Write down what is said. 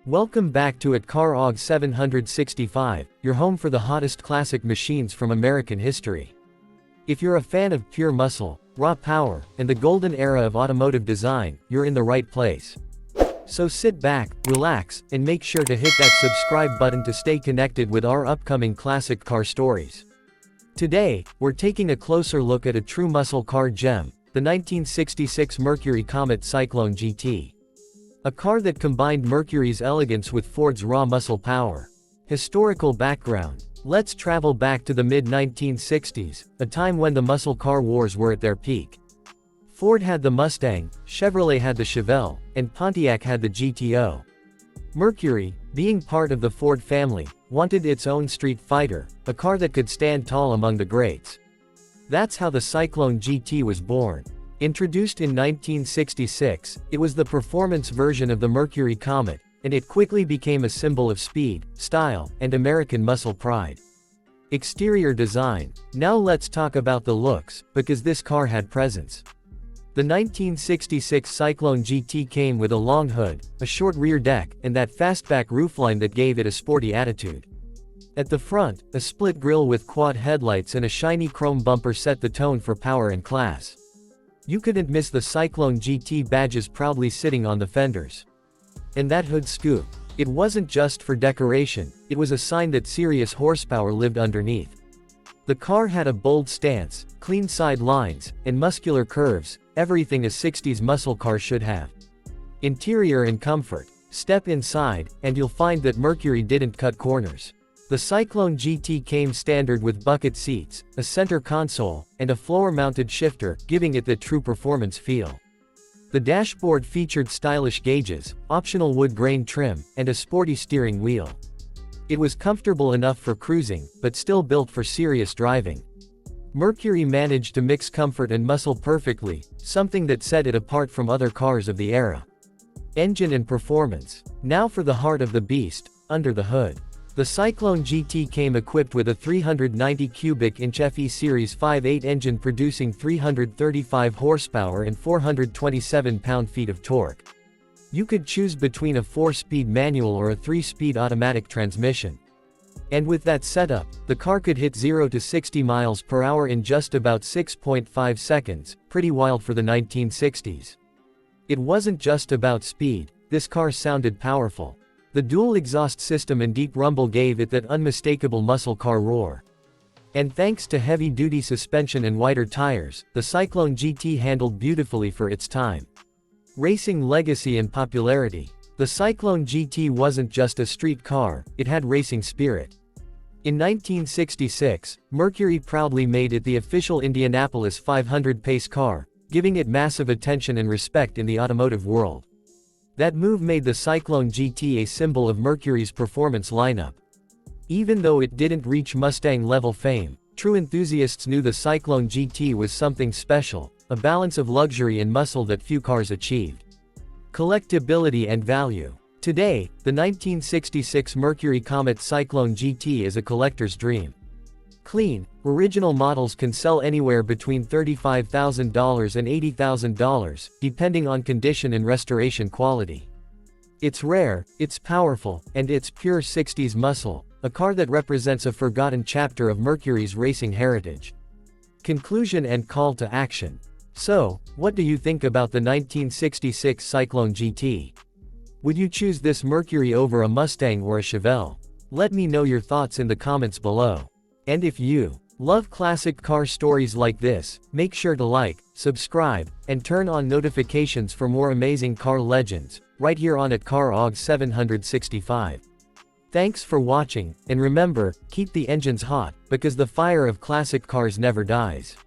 Welcome back to CarOG 765, your home for the hottest classic machines from American history. If you're a fan of pure muscle, raw power, and the golden era of automotive design, you're in the right place. So sit back, relax, and make sure to hit that subscribe button to stay connected with our upcoming classic car stories. Today, we're taking a closer look at a true muscle car gem, the 1966 Mercury Comet Cyclone GT. A car that combined Mercury's elegance with Ford's raw muscle power. Historical background. Let's travel back to the mid-1960s, a time when the muscle car wars were at their peak. Ford had the Mustang, Chevrolet had the Chevelle, and Pontiac had the GTO. Mercury, being part of the Ford family, wanted its own street fighter, a car that could stand tall among the greats. That's how the Cyclone GT was born. Introduced in 1966, it was the performance version of the Mercury Comet, and it quickly became a symbol of speed, style, and American muscle pride. Exterior design. Now let's talk about the looks, because this car had presence. The 1966 Cyclone GT came with a long hood, a short rear deck, and that fastback roofline that gave it a sporty attitude. At the front, a split grille with quad headlights and a shiny chrome bumper set the tone for power and class. You couldn't miss the Cyclone GT badges proudly sitting on the fenders. And that hood scoop. It wasn't just for decoration, it was a sign that serious horsepower lived underneath. The car had a bold stance, clean side lines, and muscular curves, everything a 60s muscle car should have. Interior and comfort. Step inside, and you'll find that Mercury didn't cut corners. The Cyclone GT came standard with bucket seats, a center console, and a floor-mounted shifter, giving it the true performance feel. The dashboard featured stylish gauges, optional wood grain trim, and a sporty steering wheel. It was comfortable enough for cruising, but still built for serious driving. Mercury managed to mix comfort and muscle perfectly, something that set it apart from other cars of the era. Engine and performance. Now for the heart of the beast, under the hood. The Cyclone GT came equipped with a 390 cubic inch FE Series 5.8 engine producing 335 horsepower and 427 pound-feet of torque. You could choose between a 4-speed manual or a 3-speed automatic transmission. And with that setup, the car could hit 0 to 60 miles per hour in just about 6.5 seconds, pretty wild for the 1960s. It wasn't just about speed, this car sounded powerful. The dual exhaust system and deep rumble gave it that unmistakable muscle car roar. And thanks to heavy-duty suspension and wider tires, the Cyclone GT handled beautifully for its time. Racing legacy and popularity. The Cyclone GT wasn't just a street car, it had racing spirit. In 1966, Mercury proudly made it the official Indianapolis 500 pace car, giving it massive attention and respect in the automotive world. That move made the Cyclone GT a symbol of Mercury's performance lineup. Even though it didn't reach Mustang-level fame, true enthusiasts knew the Cyclone GT was something special, a balance of luxury and muscle that few cars achieved. Collectability and value. Today, the 1966 Mercury Comet Cyclone GT is a collector's dream. Clean, original models can sell anywhere between $35,000 and $80,000, depending on condition and restoration quality. It's rare, it's powerful, and it's pure 60s muscle, a car that represents a forgotten chapter of Mercury's racing heritage. Conclusion and call to action. So, what do you think about the 1966 Cyclone GT? Would you choose this Mercury over a Mustang or a Chevelle? Let me know your thoughts in the comments below. And if you love classic car stories like this, make sure to like, subscribe, and turn on notifications for more amazing car legends, right here on CarOG 765. Thanks for watching, and remember, keep the engines hot, because the fire of classic cars never dies.